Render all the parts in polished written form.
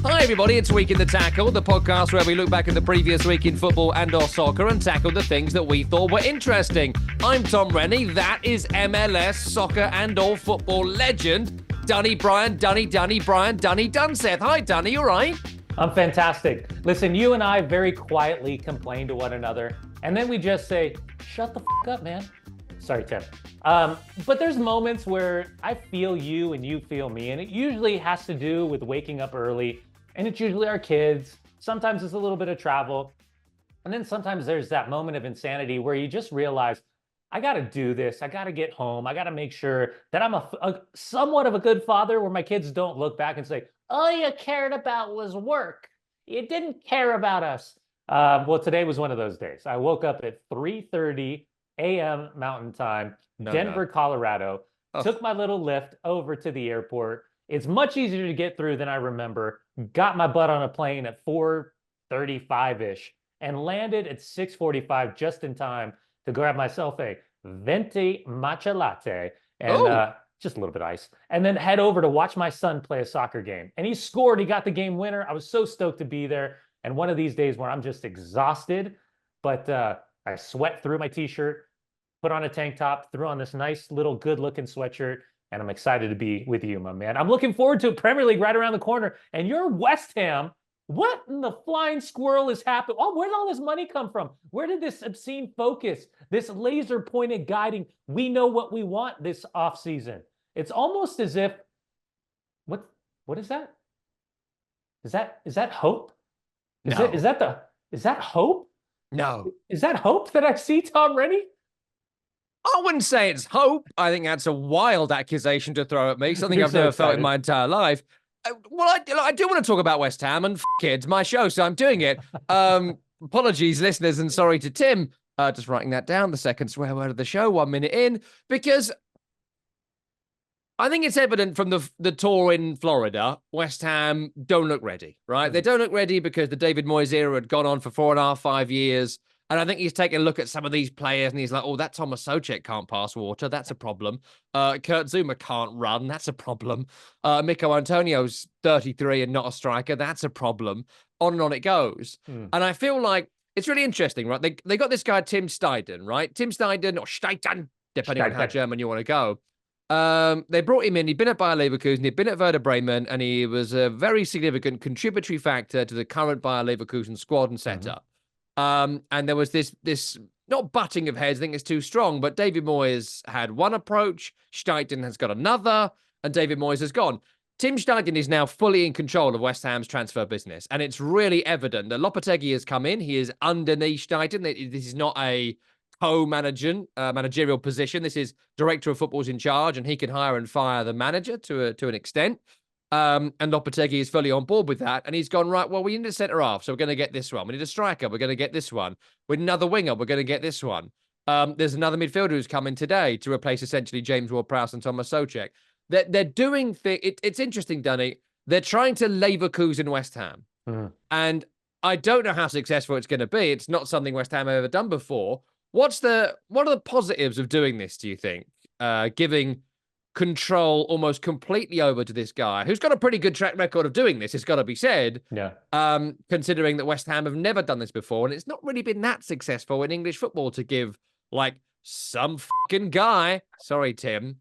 Hi everybody, it's Week in the Tackle, the podcast where we look back at the previous week in football and or soccer and tackle the things that we thought were interesting. I'm Tom Rennie, that is MLS, soccer and or football legend, Dunny Dunseth. Hi Dunny, you all right? I'm fantastic. Listen, you and I very quietly complain to one another, and then we just say, shut the f*** up, man. Sorry, Tim. But there's moments where I feel you and you feel me, and it usually has to do with waking up early, and it's usually our kids. Sometimes it's a little bit of travel. And then sometimes there's that moment of insanity where you just realize, I got to do this. I got to get home. I got to make sure that I'm a somewhat of a good father where my kids don't look back and say, all you cared about was work. You didn't care about us. Well, today was one of those days. I woke up at 3:30 a.m. Mountain Time, Denver, Colorado, took my little lift over to the airport. It's much easier to get through than I remember. Got my butt on a plane at 4:35-ish and landed at 6:45 just in time to grab myself a venti matcha latte and just a little bit of ice, and then head over to watch my son play a soccer game. And he scored. He got the game winner. I was so stoked to be there. And one of these days where I'm just exhausted, but I sweat through my t-shirt, put on a tank top, threw on this nice little good-looking sweatshirt, and I'm excited to be with you, my man. I'm looking forward to Premier League right around the corner. And you're West Ham. What in the flying squirrel is happening? Oh, where did all this money come from? Where did this obscene focus, this laser-pointed guiding, we know what we want this offseason? It's almost as if, what is that? Is that hope? Is that hope? No. Is that hope that I see, Tom Rennie? I wouldn't say it's hope. I think that's a wild accusation to throw at me. Something I've never felt in my entire life. Well, I do want to talk about West Ham, and it's my show, so I'm doing it. Apologies, listeners, and sorry to Tim. Just writing that down, the second swear word of the show, 1 minute in, because I think it's evident from the tour in Florida, West Ham don't look ready, right? They don't look ready because the David Moyes era had gone on for 4.5, 5 years. And I think he's taking a look at some of these players and he's like, oh, that Thomas Soucek can't pass water. That's a problem. Kurt Zuma can't run. That's a problem. Mikel Antonio's 33 and not a striker. That's a problem. On and on it goes. And I feel like it's really interesting, right? They got this guy, Tim Steidten, right? Tim Steidten or Steidten, depending on how German you want to go. They brought him in. He'd been at Bayer Leverkusen. He'd been at Werder Bremen, and he was a very significant contributory factor to the current Bayer Leverkusen squad and setup. And there was this not butting of heads, I think it's too strong, but David Moyes had one approach, Steidten has got another, and David Moyes has gone. Tim Steidten is now fully in control of West Ham's transfer business, and it's really evident that Lopetegui has come in. He is underneath Steidten. This is not a managerial position. This is director of football's in charge, and he can hire and fire the manager to an extent. And Lopetegui is fully on board with that. And he's gone, right, well, we need a centre half, so we're going to get this one. We need a striker, we're going to get this one. We need another winger, we're going to get this one. There's another midfielder who's coming today to replace essentially James Ward-Prowse and Thomas Soucek. They're doing things. It's interesting, Dunny. They're trying to Leverkusen West Ham. And I don't know how successful it's going to be. It's not something West Ham have ever done before. What are the positives of doing this, do you think? Giving control almost completely over to this guy who's got a pretty good track record of doing this, it's got to be said. Yeah. Considering that West Ham have never done this before, and it's not really been that successful in English football to give like some fucking guy, sorry Tim,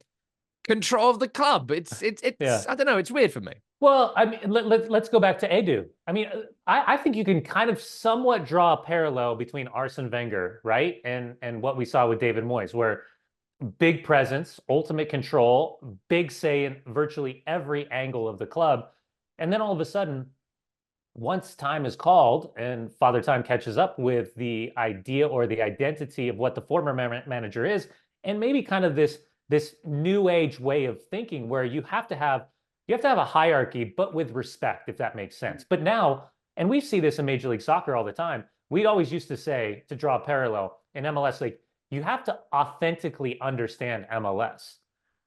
control of the club. It's yeah. I don't know, it's weird for me. Well, I mean, let's go back to Edu. I mean, I think you can kind of somewhat draw a parallel between Arsene Wenger, right, and what we saw with David Moyes, where big presence, ultimate control, big say in virtually every angle of the club. And then all of a sudden, once time is called and Father Time catches up with the idea or the identity of what the former manager is, and maybe kind of this new age way of thinking where you have to have a hierarchy, but with respect, if that makes sense. But now, and we see this in Major League Soccer all the time, we always used to say, to draw a parallel in MLS, like, you have to authentically understand MLS.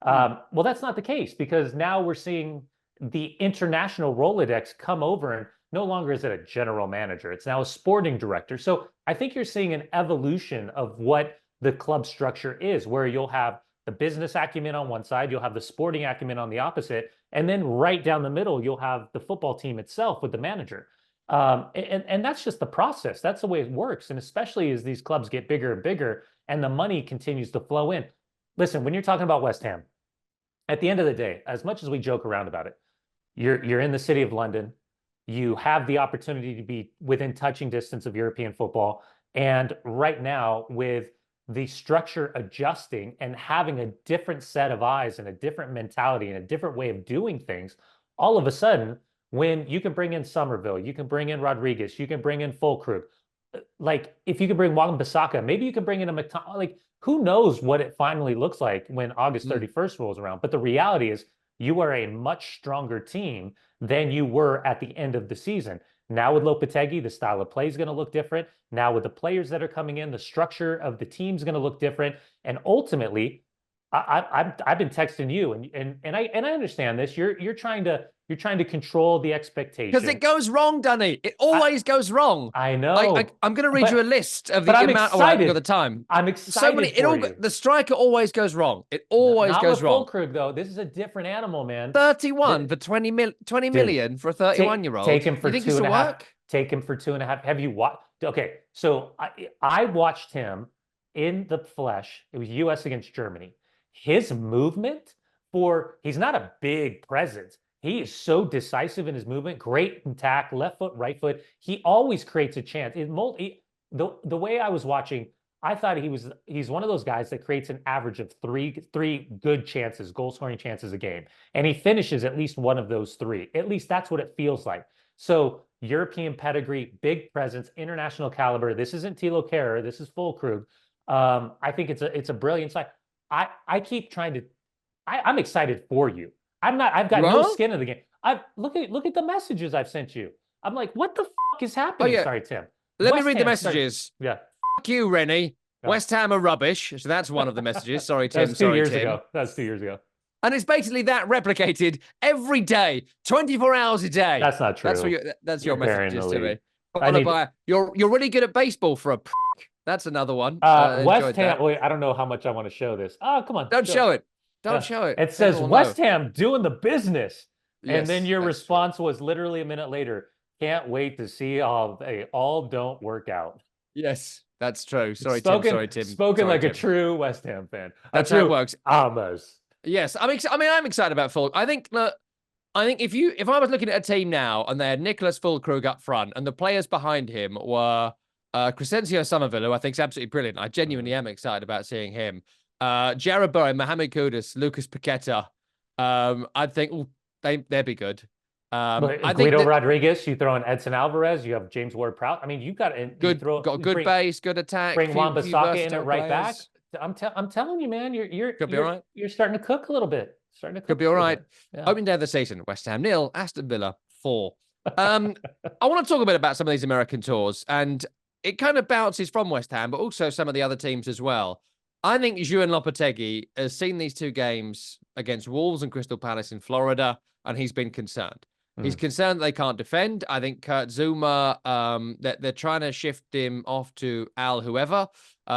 Well, that's not the case, because now we're seeing the international Rolodex come over, and no longer is it a general manager. It's now a sporting director. So I think you're seeing an evolution of what the club structure is, where you'll have the business acumen on one side, you'll have the sporting acumen on the opposite, And then right down the middle, you'll have the football team itself with the manager. And that's just the process. That's the way it works. And especially as these clubs get bigger and bigger and the money continues to flow in. Listen, when you're talking about West Ham, at the end of the day, as much as we joke around about it, you're in the city of London. You have the opportunity to be within touching distance of European football. And right now, with the structure adjusting and having a different set of eyes and a different mentality and a different way of doing things, all of a sudden, when you can bring in Somerville, you can bring in Rodriguez, you can bring in Füllkrug, like if you can bring Wan-Bissaka, maybe you can bring in a McTominay. Like who knows what it finally looks like when August 31st rolls around. But the reality is you are a much stronger team than you were at the end of the season. Now with Lopetegui, the style of play is going to look different. Now with the players that are coming in, the structure of the team is going to look different. And ultimately, I've been texting you, and I understand this. You're trying to control the expectation because it goes wrong, Dunny. It always goes wrong. I know. I'm going to read you a list of the I'm amount excited. of the time. I'm excited for you. The striker always goes wrong. It always goes wrong. Not with Füllkrug, though. This is a different animal, man. 31 for 20 million for a 31-year-old. Take him for you think 2.5. Take him for 2.5. Have you watched? Okay, so I watched him in the flesh. It was U.S. against Germany. His movement he's not a big presence. He is so decisive in his movement, great attack, left foot, right foot. He always creates a chance. The way I was watching, I thought he's one of those guys that creates an average of three good chances, goal scoring chances a game. And he finishes at least one of those three. At least that's what it feels like. So European pedigree, big presence, international caliber. This isn't Thilo Kehrer. This is Füllkrug. I think it's a brilliant side. I keep trying to. I'm excited for you. I've got no skin in the game. Look at the messages I've sent you. I'm like, what the fuck is happening? Oh, yeah. Sorry, Tim. Let me read the messages. Yeah. Fuck you, Rennie. Yeah. West Ham are rubbish. So that's one of the messages. Sorry, Tim. That's 2 years ago. That's 2 years ago. And it's basically that replicated every day, 24 hours a day. That's not true. That's your messages to me. You're really good at baseball for a prick. That's another one. West Ham. Wait, I don't know how much I want to show this. Oh, come on. Don't show it. Don't show it. It says West Ham doing the business. Yes, and then your response was literally a minute later. Can't wait to see how they all don't work out. Yes, that's true. Tim. Spoken like a true West Ham fan. That's how it works. Almost. Yes, I'm excited about Füllkrug. I think if I was looking at a team now and they had Nicholas Füllkrug up front and the players behind him were Crescencio Somerville, who I think is absolutely brilliant. I genuinely am excited about seeing him. Jared Bowen, Mohamed Kudus, Lucas Paqueta. I think they'd be good. I think Guido Rodriguez, you throw in Edson Alvarez, you have James Ward-Prowse. I mean, you've got good base, good attack. Bring Wan-Bissaka in at right back. I'm telling you, man, you're could be all right. You're starting to cook a little bit. Could be all right. Yeah. Opening day of the season: West Ham 0, Aston Villa 4. I want to talk a bit about some of these American tours, and it kind of bounces from West Ham, but also some of the other teams as well. I think Juan Lopetegui has seen these two games against Wolves and Crystal Palace in Florida, and he's been concerned. He's concerned they can't defend. I think Kurt Zouma, that they're trying to shift him off to Al whoever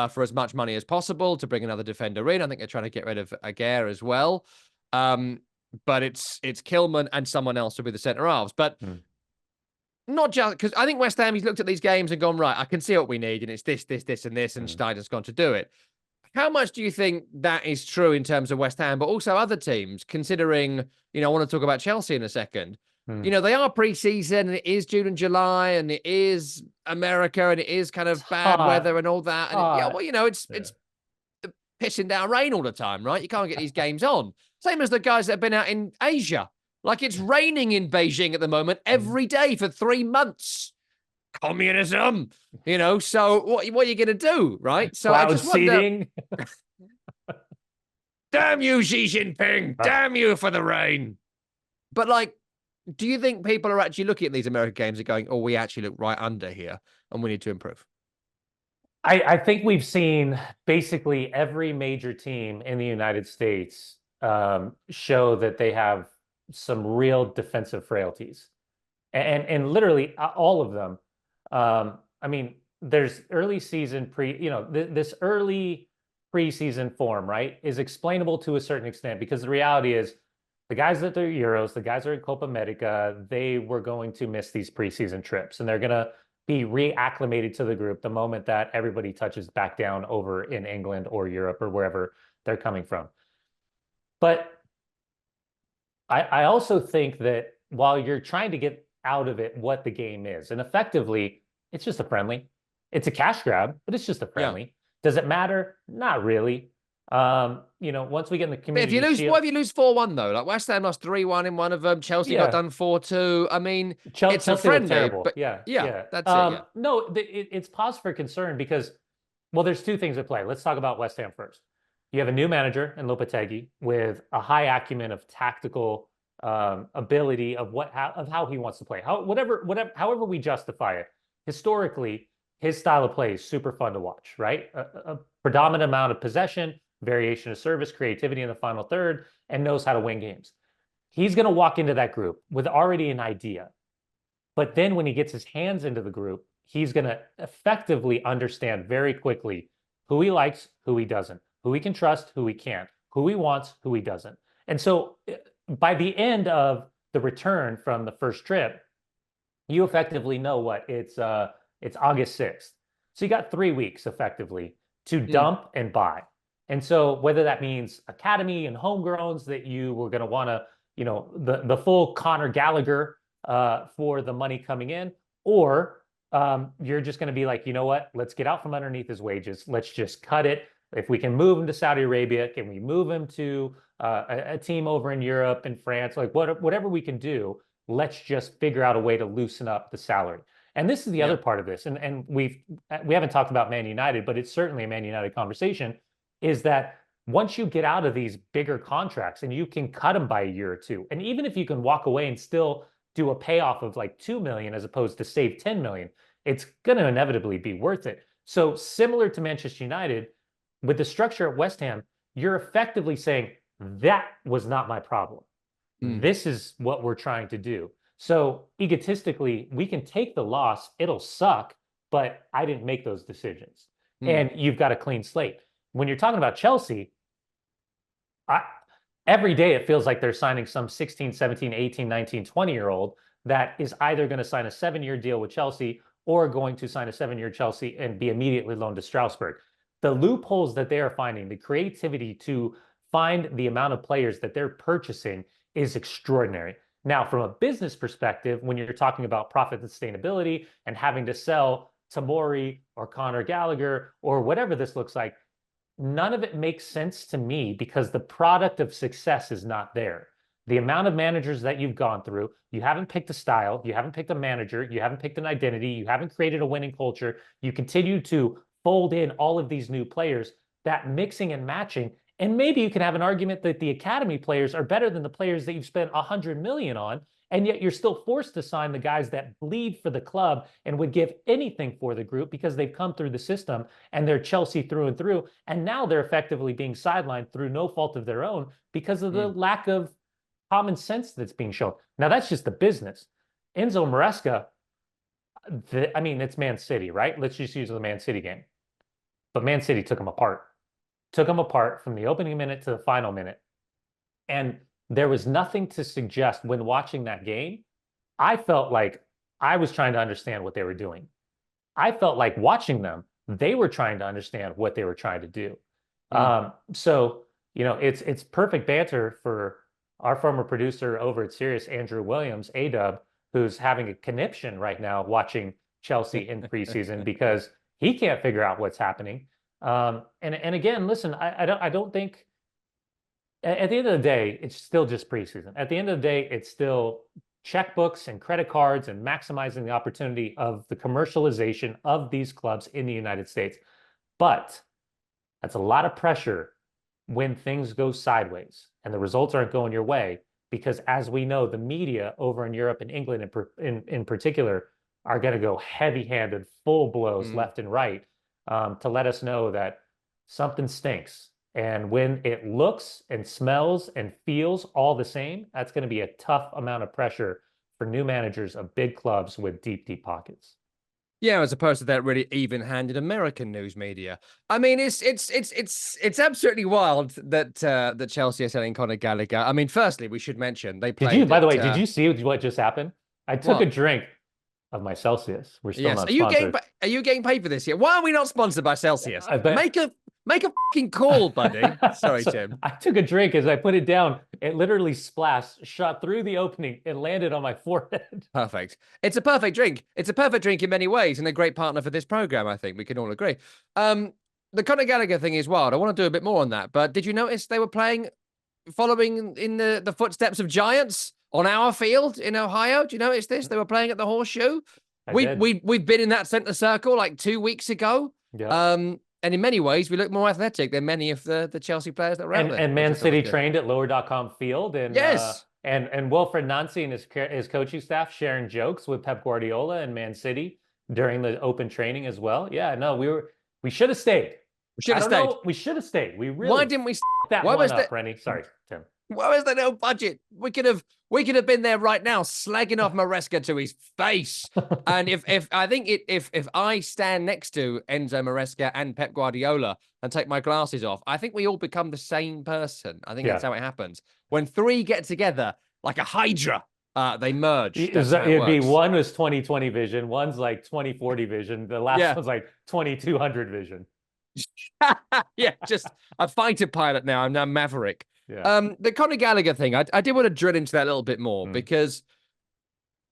for as much money as possible to bring another defender in. I think they're trying to get rid of Aguirre as well. But it's Kilman and someone else to be the centre halves. But not just because I think West Ham, he's looked at these games and gone, right, I can see what we need, and it's this, and this, and Schneider's gone to do it. How much do you think that is true in terms of West Ham, but also other teams, considering, I want to talk about Chelsea in a second. They are pre-season, and it is June and July, and it is America, and it is kind of bad weather and all that. And it's pissing down rain all the time, right? You can't get these games on. Same as the guys that have been out in Asia. Like, it's raining in Beijing at the moment every day for 3 months. Communism, so what are you going to do, right? So cloud seeding. Damn you, Xi Jinping. Damn you for the rain. But, do you think people are actually looking at these American games and going, oh, we actually look right under here and we need to improve? I think we've seen basically every major team in the United States show that they have some real defensive frailties. And literally all of them. I mean, there's early season this early preseason form, right, is explainable to a certain extent, because the reality is the guys that are Euros, the guys that are in Copa America, they were going to miss these preseason trips, and they're going to be reacclimated to the group the moment that everybody touches back down over in England or Europe or wherever they're coming from. But I also think that while you're trying to get out of it what the game is, and effectively, it's just a friendly. It's a cash grab, but it's just a friendly. Yeah. Does it matter? Not really. Once we get in the community shield, what if you lose 4-1 though? Like West Ham lost 3-1 in one of them. Chelsea got done 4-2. I mean, it's a friendly, but yeah, that's it. Yeah. No, it's cause for concern because, well, there's two things at play. Let's talk about West Ham first. You have a new manager in Lopetegui with a high acumen of tactical ability of how he wants to play. However we justify it. Historically, his style of play is super fun to watch, right? A predominant amount of possession, variation of service, creativity in the final third, and knows how to win games. He's going to walk into that group with already an idea. But then when he gets his hands into the group, he's going to effectively understand very quickly who he likes, who he doesn't, who he can trust, who he can't, who he wants, who he doesn't. And so by the end of the return from the first trip, you effectively know what it's August 6th. So you got 3 weeks effectively to dump and buy. And so whether that means academy and homegrowns that you were going to want to, the full Conor Gallagher for the money coming in, or you're just going to be like, you know what, let's get out from underneath his wages. Let's just cut it. If we can move him to Saudi Arabia, can we move him to a team over in Europe and France? Like whatever we can do, let's just figure out a way to loosen up the salary. And this is the other part of this, and we haven't talked about Man United, but it's certainly a Man United conversation, is that once you get out of these bigger contracts and you can cut them by a year or two, and even if you can walk away and still do a payoff of like 2 million as opposed to save 10 million, it's going to inevitably be worth it. So similar to Manchester United, with the structure at West Ham, you're effectively saying, that was not my problem. This is what we're trying to do. So egotistically, we can take the loss. It'll suck, but I didn't make those decisions. And you've got a clean slate. When you're talking about Chelsea, every day it feels like they're signing some 16, 17, 18, 19, 20-year-old that is either going to sign a 7-year deal with Chelsea or going to sign a 7-year Chelsea and be immediately loaned to Strasbourg. The loopholes that they are finding, the creativity to find the amount of players that they're purchasing is extraordinary. Now, from a business perspective, when you're talking about profit sustainability and having to sell Tomori or Conor Gallagher or whatever this looks like, none of it makes sense to me because the product of success is not there. The amount of managers that you've gone through, you haven't picked a style, you haven't picked a manager, you haven't picked an identity, you haven't created a winning culture, you continue to fold in all of these new players, that mixing and matching. And maybe you can have an argument that the academy players are better than the players that you've spent 100 million on, and yet you're still forced to sign the guys that bleed for the club and would give anything for the group because they've come through the system and they're Chelsea through and through. And now they're effectively being sidelined through no fault of their own because of the lack of common sense that's being shown. Now, that's just the business. Enzo Maresca, it's Man City, right? Let's just use the Man City game. But Man City took them apart. Took them apart from the opening minute to the final minute. And there was nothing to suggest when watching that game. I felt like I was trying to understand what they were doing. I felt like watching them, they were trying to understand what they were trying to do. So, it's perfect banter for our former producer over at Sirius, Andrew Williams, A-Dub, who's having a conniption right now watching Chelsea in preseason because he can't figure out what's happening. And again, listen, I don't think at the end of the day, it's still just preseason. At the end of the day, it's still checkbooks and credit cards and maximizing the opportunity of the commercialization of these clubs in the United States. But that's a lot of pressure when things go sideways and the results aren't going your way, because as we know, the media over in Europe and England in particular are going to go heavy-handed, full blows left and right to let us know that something stinks. And when it looks and smells and feels all the same, that's going to be a tough amount of pressure for new managers of big clubs with deep, deep pockets. Yeah, as opposed to that really even-handed American news media. I mean, it's absolutely wild that that Chelsea are selling Conor Gallagher. I mean, firstly, we should mention they Did you, played by the at way, did you see what just happened? I took a what? drink of my Celsius. We're still Yes. not sponsored. Are you getting paid for this yet? Why are we not sponsored by Celsius? I bet. Make a fucking call, buddy. Sorry, So Tim. I took a drink as I put it down. It literally splashed, shot through the opening, and landed on my forehead. Perfect. It's a perfect drink. It's a perfect drink in many ways, and a great partner for this program. I think we can all agree. The Conor Gallagher thing is wild. I want to do a bit more on that. But did you notice they were playing, following in the footsteps of giants on our field in Ohio? Do you notice this? They were playing at the Horseshoe. I did. We've been in that center circle like 2 weeks ago. Yeah. And in many ways, we look more athletic than many of the Chelsea players that were out there. And Man City trained at lower.com field. And yes. And Wilfred Nancy and his coaching staff sharing jokes with Pep Guardiola and Man City during the open training as well. Yeah, no, we should have stayed. We should have stayed. We should have stayed. We really Why didn't we that why one was up, Rennie? Sorry, Tim. Why was there no budget? We could have been there right now, slagging off Maresca to his face. And if I stand next to Enzo Maresca and Pep Guardiola and take my glasses off, I think we all become the same person. I think that's how it happens. When three get together like a hydra, they merge. It'd be one was 2020 vision, one's like 2040 vision, the last one's like 2200 vision. Yeah, just a fighter pilot now. I'm now Maverick. Yeah. The Conor Gallagher thing, I did want to drill into that a little bit more because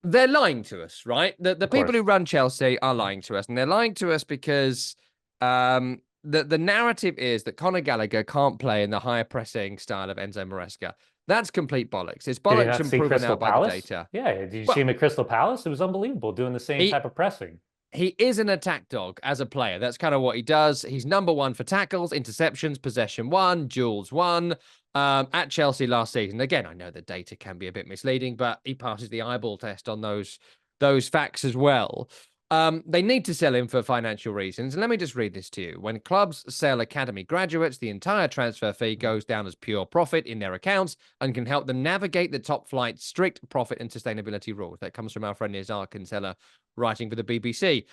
they're lying to us, right? The people who run Chelsea are lying to us, and they're lying to us because the narrative is that Conor Gallagher can't play in the higher pressing style of Enzo Maresca. That's complete bollocks. It's bollocks and proven out by the data. Yeah, did you see him at Crystal Palace? It was unbelievable, doing the same type of pressing. He is an attack dog as a player. That's kind of what he does. He's number one for tackles, interceptions, possession one, duels one. At Chelsea last season. Again, I know the data can be a bit misleading, but he passes the eyeball test on those facts as well. They need to sell him for financial reasons. And let me just read this to you. When clubs sell academy graduates, the entire transfer fee goes down as pure profit in their accounts and can help them navigate the top flight strict profit and sustainability rules. That comes from our friend Nizar Kinsella, writing for the BBC.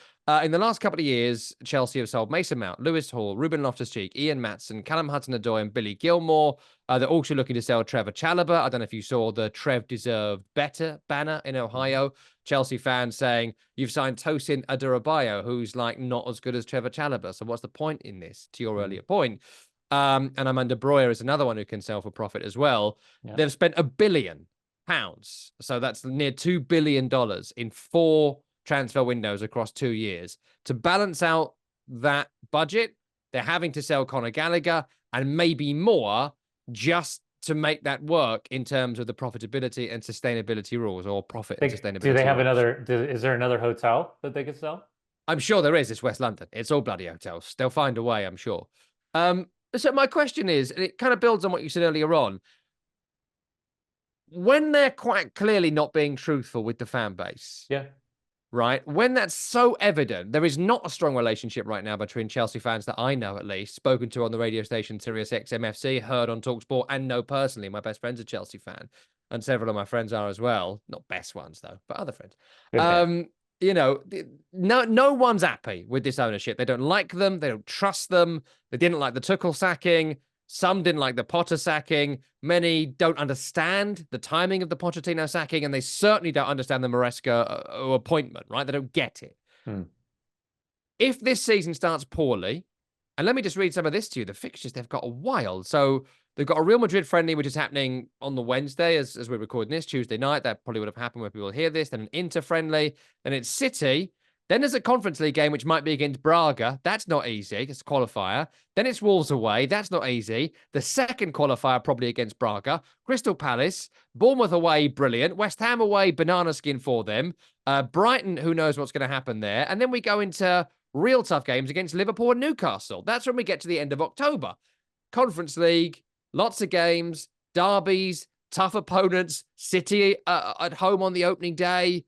In the last couple of years, Chelsea have sold Mason Mount, Lewis Hall, Ruben Loftus-Cheek, Ian Matson, Callum Hudson-Odoi, and Billy Gilmore. They're also looking to sell Trevor Chalobah. I don't know if you saw the Trev deserved better banner in Ohio. Chelsea fans saying, you've signed Tosin Adarabioyo, who's like not as good as Trevor Chalobah. So what's the point in this, to your earlier point? And Amanda Breuer is another one who can sell for profit as well. Yeah. They've spent £1 billion. So that's near $2 billion in 4 transfer windows across 2 years. To balance out that budget, they're having to sell Conor Gallagher and maybe more just to make that work in terms of the profitability and sustainability rules, or profit and sustainability. Do they have rules. Is there another hotel that they could sell? I'm sure there is. It's West London. It's all bloody hotels. They'll find a way, I'm sure. So my question is, and it kind of builds on what you said earlier on, when they're quite clearly not being truthful with the fan base. Yeah. Right? When that's so evident, there is not a strong relationship right now between Chelsea fans that I know, at least, spoken to on the radio station Sirius XM-FC, heard on TalkSport, and know personally. My best friend's a Chelsea fan, and several of my friends are as well. Not best ones, though, but other friends. You know, no one's happy with this ownership. They don't like them. They don't trust them. They didn't like the Tuchel sacking. Some didn't like the Potter sacking. Many don't understand the timing of the Pochettino sacking, and they certainly don't understand the Maresca appointment, right? They don't get it. If this season starts poorly, and let me just read some of this to you, the fixtures they've got are wild. So they've got a Real Madrid friendly, which is happening on the Wednesday as we're recording this, Tuesday night. That probably would have happened when people hear this. Then an Inter friendly. Then it's City. Then there's a Conference League game, which might be against Braga. That's not easy. It's a qualifier. Then it's Wolves away. That's not easy. The second qualifier, probably against Braga. Crystal Palace. Bournemouth away, brilliant. West Ham away, banana skin for them. Brighton, who knows what's going to happen there. And then we go into real tough games against Liverpool and Newcastle. That's when we get to the end of October. Conference League, lots of games, derbies, tough opponents, City at home on the opening day.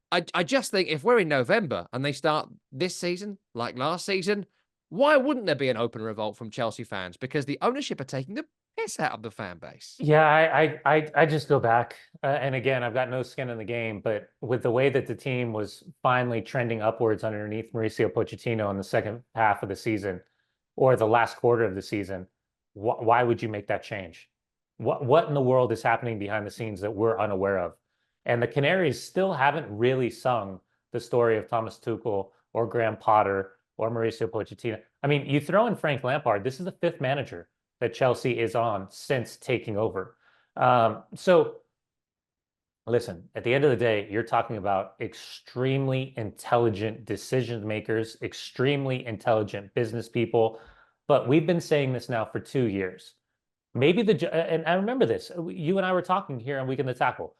I just think if we're in November and they start this season like last season, why wouldn't there be an open revolt from Chelsea fans? Because the ownership are taking the piss out of the fan base. Yeah, I just go back, and again, I've got no skin in the game, but with the way that the team was finally trending upwards underneath Mauricio Pochettino in the second half of the season, or the last quarter of the season, why would you make that change? What in the world is happening behind the scenes that we're unaware of? And the Canaries still haven't really sung the story of Thomas Tuchel or Graham Potter or Mauricio Pochettino. I mean, you throw in Frank Lampard, this is the fifth manager that Chelsea is on since taking over. So listen, at the end of the day, you're talking about extremely intelligent decision makers, extremely intelligent business people. But we've been saying this now for 2 years. Maybe and I remember this. You and I were talking here on Week in the Tackle.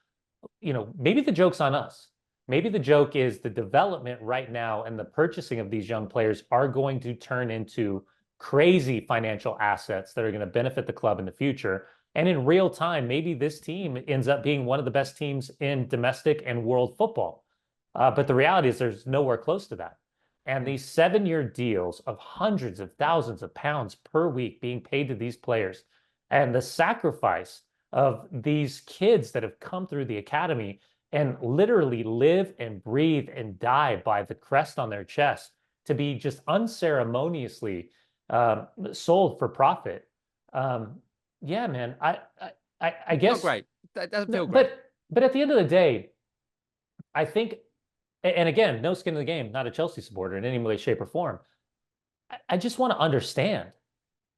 Maybe the joke's on us. Maybe the joke is the development right now and the purchasing of these young players are going to turn into crazy financial assets that are going to benefit the club in the future. And in real time, maybe this team ends up being one of the best teams in domestic and world football. But the reality is there's nowhere close to that. And these 7-year deals of hundreds of thousands of pounds per week being paid to these players and the sacrifice of these kids that have come through the academy and literally live and breathe and die by the crest on their chest to be just unceremoniously sold for profit. Yeah, man. I guess not great. That doesn't feel great. But at the end of the day, I think, and again, no skin in the game, not a Chelsea supporter in any way, shape, or form. I just want to understand.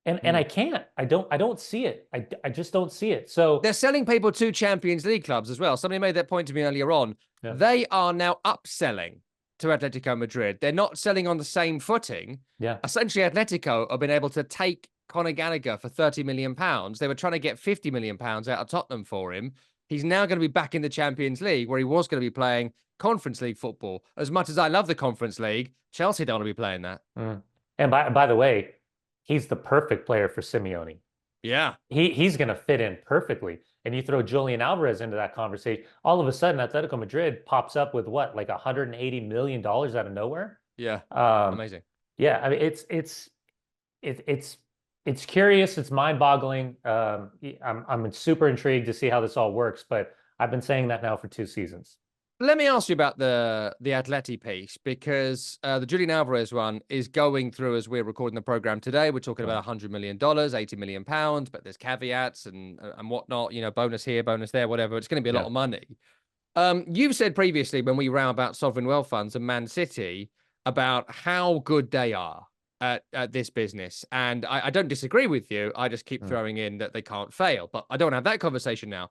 And I can't. I don't see it. I just don't see it. So they're selling people to Champions League clubs as well. Somebody made that point to me earlier on. Yeah. They are now upselling to Atletico Madrid. They're not selling on the same footing. Yeah. Essentially, Atletico have been able to take Conor Gallagher for £30 million. They were trying to get £50 million out of Tottenham for him. He's now going to be back in the Champions League where he was going to be playing Conference League football. As much as I love the Conference League, Chelsea don't want to be playing that. And by the way, he's the perfect player for Simeone. Yeah. He's going to fit in perfectly. And you throw Julian Alvarez into that conversation, all of a sudden Atletico Madrid pops up with what, like $180 million out of nowhere? Yeah. Amazing. Yeah, I mean it's curious, it's mind-boggling. I'm super intrigued to see how this all works, but I've been saying that now for 2 seasons. Let me ask you about the Atleti piece, because the Julian Alvarez one is going through as we're recording the program today. We're talking about $100 million, £80 million, but there's caveats and whatnot, bonus here, bonus there, whatever. It's going to be a lot of money. You've said previously when we row about sovereign wealth funds and Man City about how good they are at this business. And I don't disagree with you. I just keep throwing in that they can't fail, but I don't have that conversation now.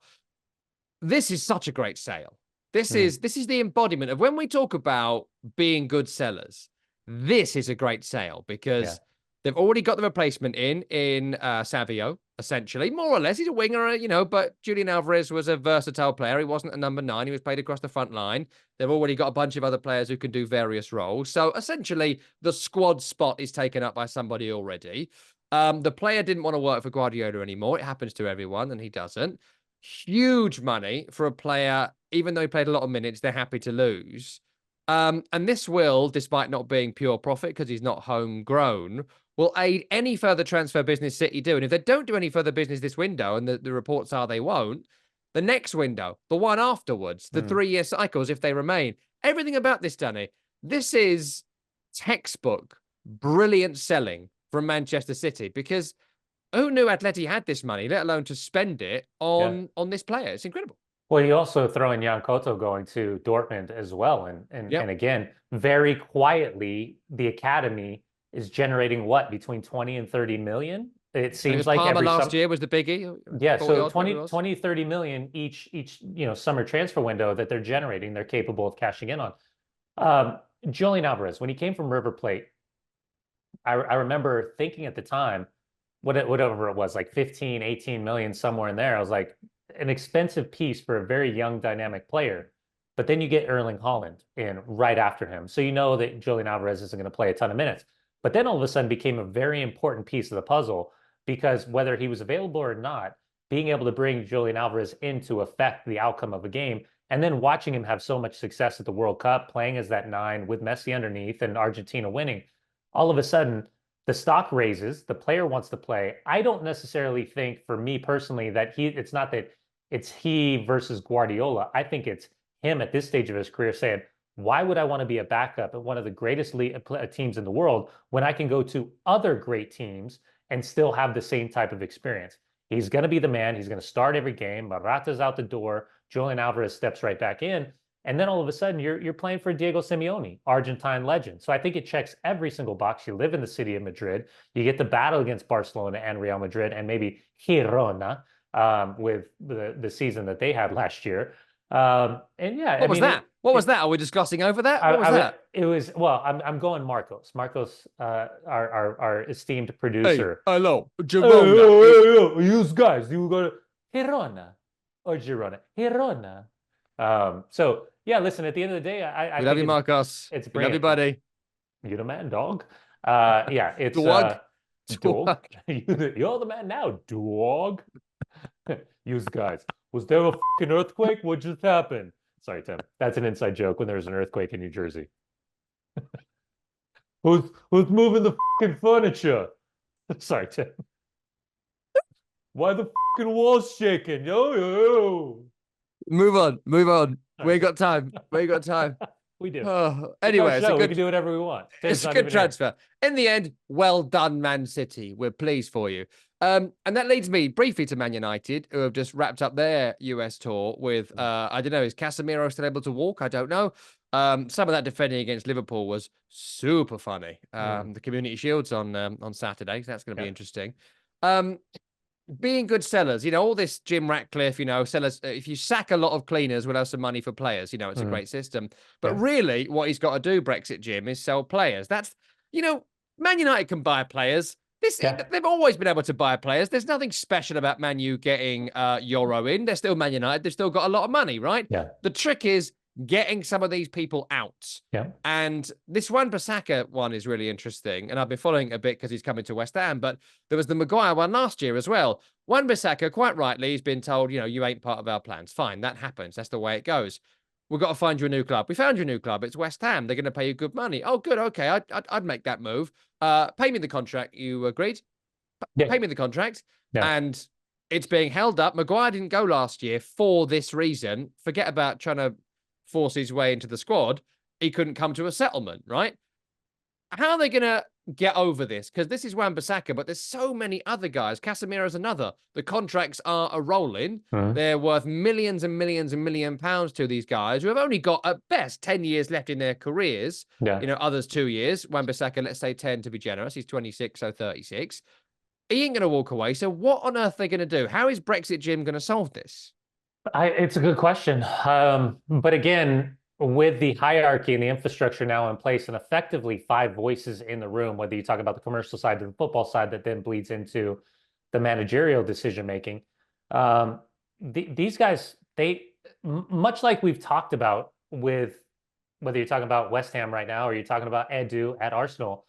This is such a great sale. This is the embodiment of when we talk about being good sellers. This is a great sale because they've already got the replacement in Savio, essentially, more or less. He's a winger, but Julian Alvarez was a versatile player. He wasn't a number 9. He was played across the front line. They've already got a bunch of other players who can do various roles. So essentially, the squad spot is taken up by somebody already. The player didn't want to work for Guardiola anymore. It happens to everyone, and he doesn't. Huge money for a player, even though he played a lot of minutes, they're happy to lose. And this will, despite not being pure profit because he's not homegrown, will aid any further transfer business City do. And if they don't do any further business this window, and the reports are they won't, the next window, the one afterwards, the 3-year cycles, if they remain, everything about this, Dunny, this is textbook, brilliant selling from Manchester City, because who knew Atleti had this money, let alone to spend it on this player? It's incredible. Well, you also throw in Jan Koto going to Dortmund as well. And again, very quietly, the academy is generating what, between 20 and 30 million? It seems like Palmer last year was the biggie. Yeah, so 20, 30 million each summer transfer window that they're generating, they're capable of cashing in on. Julian Alvarez, when he came from River Plate, I remember thinking at the time, whatever it was, like 15, 18 million, somewhere in there. I was like, an expensive piece for a very young, dynamic player. But then you get Erling Haaland in right after him. So you know that Julian Alvarez isn't going to play a ton of minutes. But then all of a sudden became a very important piece of the puzzle, because whether he was available or not, being able to bring Julian Alvarez in to affect the outcome of a game, and then watching him have so much success at the World Cup, playing as that 9 with Messi underneath and Argentina winning, all of a sudden, the stock raises, the player wants to play. I don't necessarily think, for me personally, that it's not that it's he versus Guardiola. I think it's him at this stage of his career saying, why would I want to be a backup at one of the greatest teams in the world when I can go to other great teams and still have the same type of experience? He's going to be the man. He's going to start every game. Morata's out the door. Julian Alvarez steps right back in. And then all of a sudden, you're playing for Diego Simeone, Argentine legend. So I think it checks every single box. You live in the city of Madrid. You get to battle against Barcelona and Real Madrid and maybe Girona with the season that they had last year. And yeah, what was that? What was that? Are we discussing over that? What was that? It was, well, I'm going Marcos. Marcos, our esteemed producer. Hey, hello, Girona. Hey, you guys, you go to Girona or Girona. Girona. So yeah, listen, at the end of the day, I love you, Marcos. It's we love you, buddy. You're the man, dog. Yeah, it's dog. Dog. You're the man now, dog. You guys, was there a fucking earthquake? What just happened? Sorry, Tim. That's an inside joke when there was an earthquake in New Jersey. Who's moving the fucking furniture? Sorry, Tim. Why the fucking walls shaking? Yo. Move on. We ain't got time. We do. Anyway, we can do whatever we want. It's a good transfer. In the end, well done, Man City. We're pleased for you. And that leads me briefly to Man United, who have just wrapped up their US tour with, I don't know, is Casemiro still able to walk? I don't know. Some of that defending against Liverpool was super funny. The Community Shield's on Saturday, so that's going to be interesting. Being good sellers, all this Jim Ratcliffe, sellers, if you sack a lot of cleaners, we'll have some money for players. It's a great system. But really, what he's got to do, Brexit Jim, is sell players. That's, Man United can buy players. They've always been able to buy players. There's nothing special about Man U getting Yoro in. They're still Man United. They've still got a lot of money, right? Yeah. The trick is getting some of these people out. Yeah. And this Wan-Bissaka one is really interesting. And I've been following it a bit because he's coming to West Ham, but there was the Maguire one last year as well. Wan-Bissaka, quite rightly, he's been told, you ain't part of our plans. Fine, that happens. That's the way it goes. We've got to find you a new club. We found you a new club. It's West Ham. They're going to pay you good money. Oh, good. Okay, I'd make that move. Pay me the contract. You agreed? Pay me the contract. Yeah. And it's being held up. Maguire didn't go last year for this reason. Forget about trying to force his way into the squad. He couldn't come to a settlement, right? How are they going to get over this? Because this is Wan-Bissaka, but there's so many other guys. Casemiro's another. The contracts are a-rolling. They're worth millions and millions and £1 to these guys who have only got, at best, 10 years left in their careers. Yeah. Others 2 years. Wan-Bissaka, let's say 10 to be generous. He's 26, so 36. He ain't going to walk away. So what on earth are they going to do? How is Brexit Jim going to solve this? It's a good question. But again, with the hierarchy and the infrastructure now in place and effectively 5 voices in the room, whether you talk about the commercial side or the football side that then bleeds into the managerial decision-making, these guys, much like we've talked about with whether you're talking about West Ham right now or you're talking about Edu at Arsenal,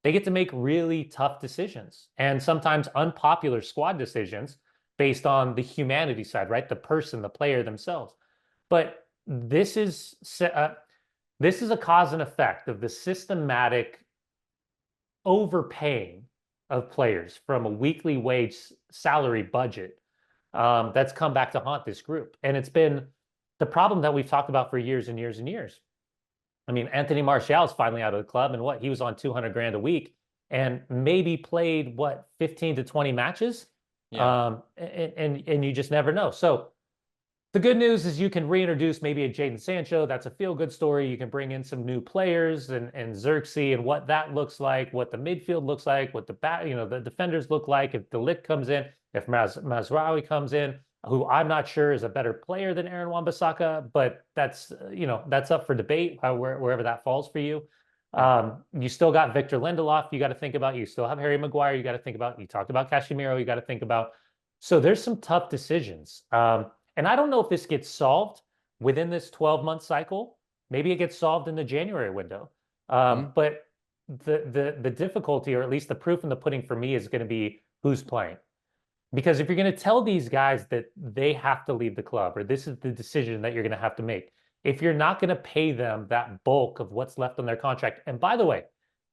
they get to make really tough decisions and sometimes unpopular squad decisions based on the humanity side, right? The person, the player themselves. But this is a cause and effect of the systematic overpaying of players from a weekly wage salary budget that's come back to haunt this group. And it's been the problem that we've talked about for years and years and years. I mean, Anthony Martial's finally out of the club, and he was on 200 grand a week and maybe played 15 to 20 matches. Yeah. And you just never know. So the good news is you can reintroduce maybe a Jadon Sancho. That's a feel-good story. You can bring in some new players and Xerxes and what that looks like, what the midfield looks like, what the defenders look like. If De Ligt comes in, if Mazraoui comes in, who I'm not sure is a better player than Aaron Wan-Bissaka, but that's up for debate wherever that falls for you. You still got Victor Lindelof you got to think about. You still have Harry Maguire you got to think about. You talked about Casemiro you got to think about. So there's some tough decisions. And I don't know if this gets solved within this 12-month cycle. Maybe it gets solved in the January window. But the difficulty, or at least the proof in the pudding for me, is going to be who's playing. Because if you're going to tell these guys that they have to leave the club, or this is the decision that you're going to have to make, if you're not going to pay them that bulk of what's left on their contract, and by the way,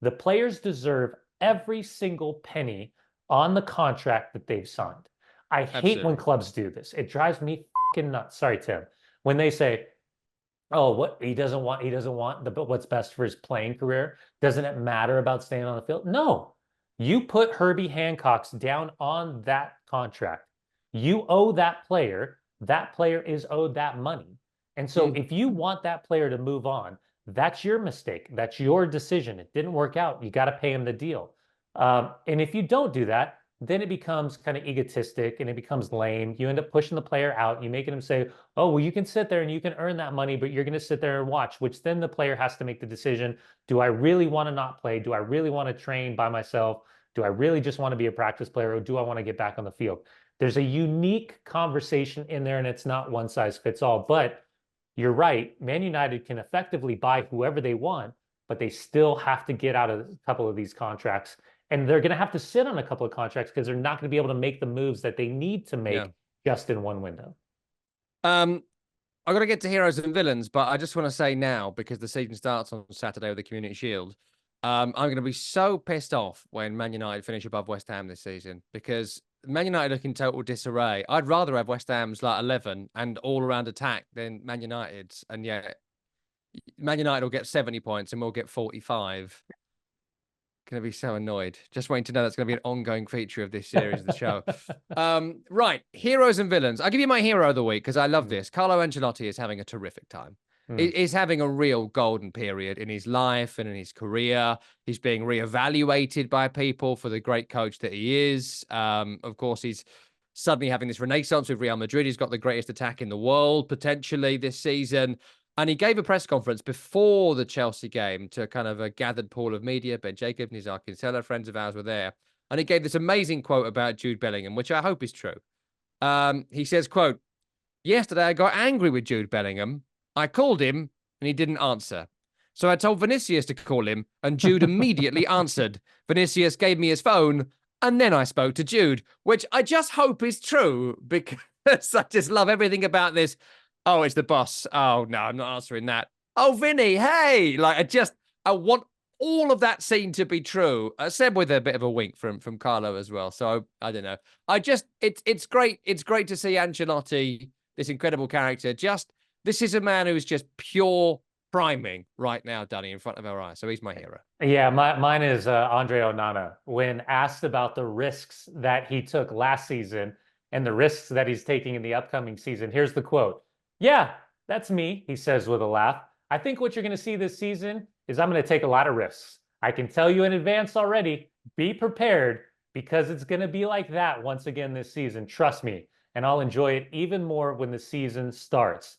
the players deserve every single penny on the contract that they've signed. I hate when clubs do this. It drives me fucking nuts. Sorry, Tim. When they say, oh, what he doesn't want what's best for his playing career. Doesn't it matter about staying on the field? No. You put Herbie Hancock's down on that contract. You owe that player. That player is owed that money. And so if you want that player to move on, that's your mistake. That's your decision. It didn't work out. You got to pay him the deal. And if you don't do that, then it becomes kind of egotistic and it becomes lame. You end up pushing the player out. You making him say, oh, well, you can sit there and you can earn that money, but you're going to sit there and watch, which then the player has to make the decision. Do I really want to not play? Do I really want to train by myself? Do I really just want to be a practice player, or do I want to get back on the field? There's a unique conversation in there, and it's not one size fits all. But you're right. Man United can effectively buy whoever they want, but they still have to get out of a couple of these contracts. And they're going to have to sit on a couple of contracts because they're not going to be able to make the moves that they need to make just in one window. I got to get to heroes and villains, but I just want to say now, because the season starts on Saturday with the Community Shield, I'm going to be so pissed off when Man United finish above West Ham this season, because Man United look in total disarray. I'd rather have West Ham's like 11 and all-around attack than Man United's, and yet Man United will get 70 points and we'll get 45. Going to be so annoyed. Just waiting to know that's going to be an ongoing feature of this series of the show. Right. Heroes and villains. I'll give you my hero of the week because I love this. Carlo Ancelotti is having a terrific time. He's having a real golden period in his life and in his career. He's being reevaluated by people for the great coach that he is. Of course, he's suddenly having this renaissance with Real Madrid. He's got the greatest attack in the world potentially this season. And he gave a press conference before the Chelsea game to kind of a gathered pool of media. Ben Jacob and his Kinsella, friends of ours, were there. And he gave this amazing quote about Jude Bellingham, which I hope is true. He says, quote, yesterday I got angry with Jude Bellingham. I called him and he didn't answer. So I told Vinicius to call him and Jude immediately answered. Vinicius gave me his phone and then I spoke to Jude, which I just hope is true because I just love everything about this. Oh, it's the boss. Oh, no, I'm not answering that. Oh, Vinny, hey. Like, I want all of that scene to be true. Said with a bit of a wink from Carlo as well. So, I don't know. It's great. It's great to see Ancelotti, this incredible character. This is a man who's just pure priming right now, Dunny, in front of our eyes. So, he's my hero. Yeah, mine is Andre Onana. When asked about the risks that he took last season and the risks that he's taking in the upcoming season, here's the quote. Yeah, that's me, he says with a laugh. I think what you're going to see this season is I'm going to take a lot of risks. I can tell you in advance already, be prepared because it's going to be like that once again this season. Trust me, and I'll enjoy it even more when the season starts.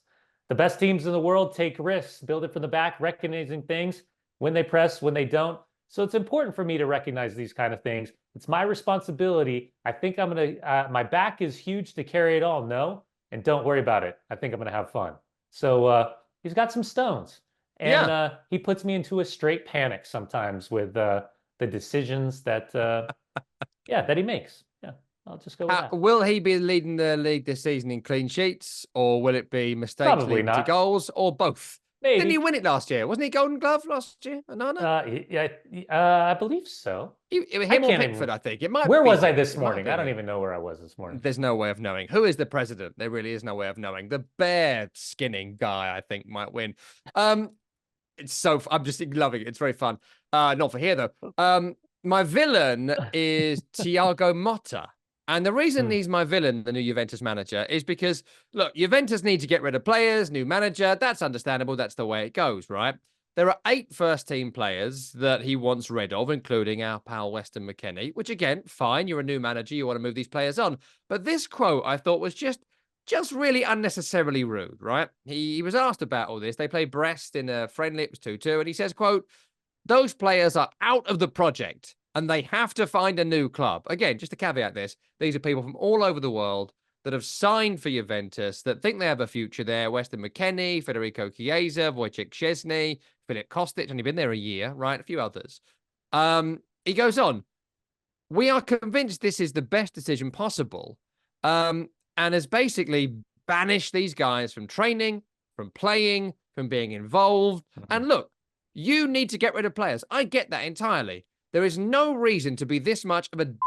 The best teams in the world take risks, build it from the back, recognizing things when they press, when they don't. So it's important for me to recognize these kind of things. It's my responsibility. I think I'm going to, my back is huge to carry it all. No. And don't worry about it. I think I'm going to have fun. So he's got some stones. And he puts me into a straight panic sometimes with the decisions that, that he makes. Yeah, I'll just go with that. Will he be leading the league this season in clean sheets? Or will it be mistakes leading to goals? Or both? Maybe. Didn't he win it last year? Wasn't he Golden Glove last year? Onana? I believe so. Him or Pickford, I think. Where was I this morning? I don't even know where I was this morning. There's no way of knowing. Who is the president? There really is no way of knowing. The bear skinning guy, I think, might win. It's so I'm just loving it. It's very fun. Not for here, though. My villain is Thiago Motta. And the reason he's my villain, the new Juventus manager, is because, look, Juventus need to get rid of players, new manager. That's understandable. That's the way it goes, right? There are 8 first-team players that he wants rid of, including our pal Weston McKennie, which, again, fine. You're a new manager. You want to move these players on. But this quote, I thought, was just really unnecessarily rude, right? He was asked about all this. They played Brest in a friendly. It was 2-2. And he says, quote, those players are out of the project. And they have to find a new club. Again, just to caveat this, these are people from all over the world that have signed for Juventus, that think they have a future there. Weston McKennie, Federico Chiesa, Wojciech Szczesny, Filip Kostic, only been there a year, right? A few others. He goes on, we are convinced this is the best decision possible, and has basically banished these guys from training, from playing, from being involved. And look, you need to get rid of players. I get that entirely. There is no reason to be this much of a dick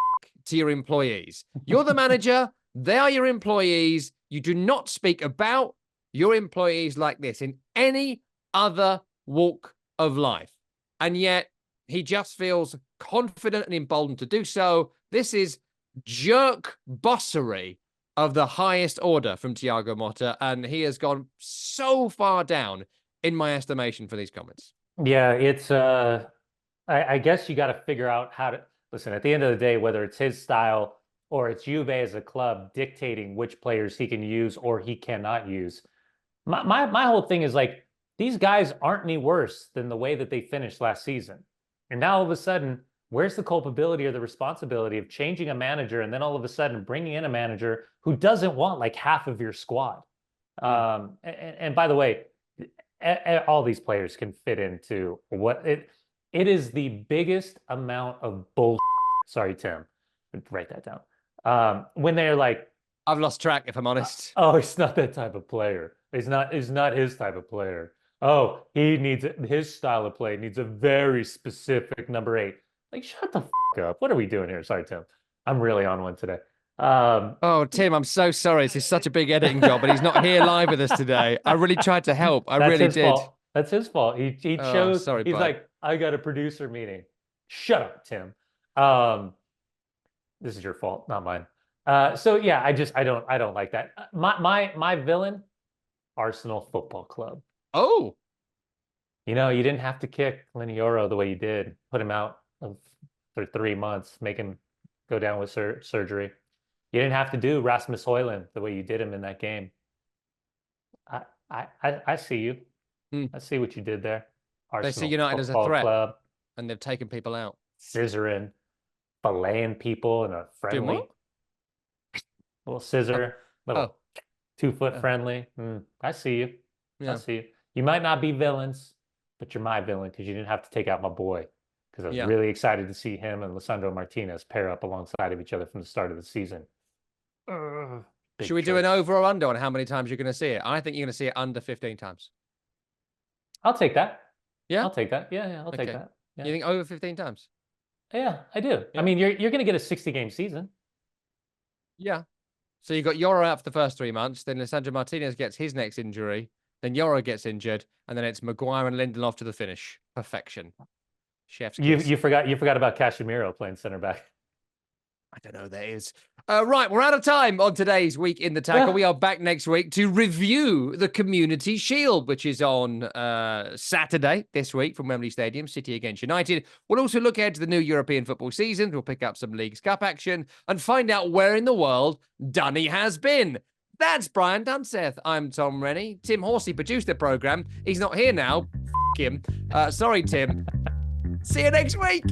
to your employees. You're the manager. They are your employees. You do not speak about your employees like this in any other walk of life. And yet he just feels confident and emboldened to do so. This is jerk bossery of the highest order from Thiago Motta, and he has gone so far down in my estimation for these comments. Yeah, it's I guess you got to figure out how to listen. At the end of the day, whether it's his style or it's Juve as a club dictating which players he can use or he cannot use. My whole thing is like, these guys aren't any worse than the way that they finished last season. And now all of a sudden, where's the culpability or the responsibility of changing a manager and then all of a sudden bringing in a manager who doesn't want like half of your squad? And by the way, all these players can fit into what it is the biggest amount of bull. Sorry, Tim, write that down. When they're like, I've lost track, if I'm honest. Oh, he's not that type of player. He's not his type of player. Oh, he needs his style of play needs a very specific number 8. Like, shut the fuck up. What are we doing here? Sorry, Tim. I'm really on one today. Oh, Tim, I'm so sorry. This is such a big editing job, but he's not here live with us today. I really tried to help. I really did. Fault. That's his fault. He chose. Sorry, he's bud. like, I got a producer meeting. Shut up, Tim. This is your fault, not mine. So yeah, I don't like that. My villain, Arsenal Football Club. Oh, you know, you didn't have to kick Leny Yoro the way you did. Put him out for 3 months, make him go down with surgery. You didn't have to do Rasmus Højlund the way you did him in that game. I see you. I see what you did there. Arsenal they see United as a threat, club, and they've taken people out. Scissoring, filleting people in a friendly. Little scissor, little 2-foot friendly. I see you. Yeah. I see you. You might not be villains, but you're my villain because you didn't have to take out my boy. Because I was really excited to see him and Lisandro Martinez pair up alongside of each other from the start of the season. Should we do an over or under on how many times you're going to see it? I think you're going to see it under 15 times. I'll take that. Yeah? I'll take that. Yeah, I'll take that. Yeah. You think over 15 times? Yeah, I do. Yeah. I mean, you're going to get a 60-game season. Yeah. So you got Yoro out for the first 3 months, then Lisandro Martinez gets his next injury, then Yoro gets injured, and then it's Maguire and Lindelof to the finish. Perfection. Chef's kiss. You forgot about Casemiro playing center back. I don't know who that is. Right, we're out of time on today's Week in the Tackle. We are back next week to review the Community Shield, which is on Saturday this week from Wembley Stadium, City against United. We'll also look ahead to the new European football season. We'll pick up some Leagues Cup action and find out where in the world Dunny has been. That's Brian Dunseth. I'm Tom Rennie. Tim Horsey produced the programme. He's not here now. F*** him. Sorry, Tim. See you next week.